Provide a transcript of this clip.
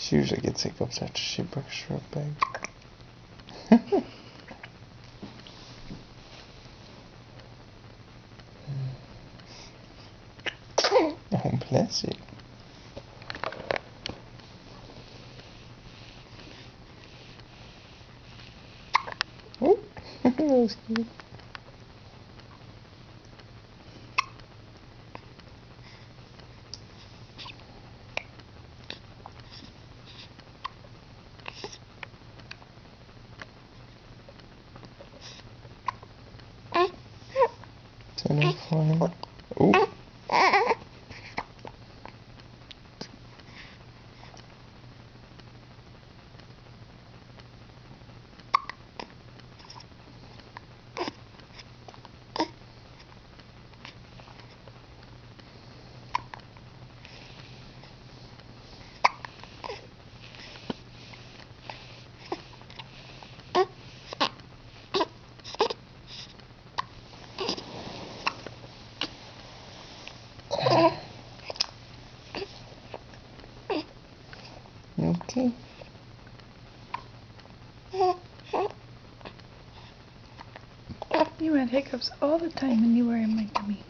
She usually gets hiccups after she brushes her bag. Oh, bless you. Oh, that was cute. Turn off for him. Oh. Okay. You had hiccups all the time when you were in my tummy.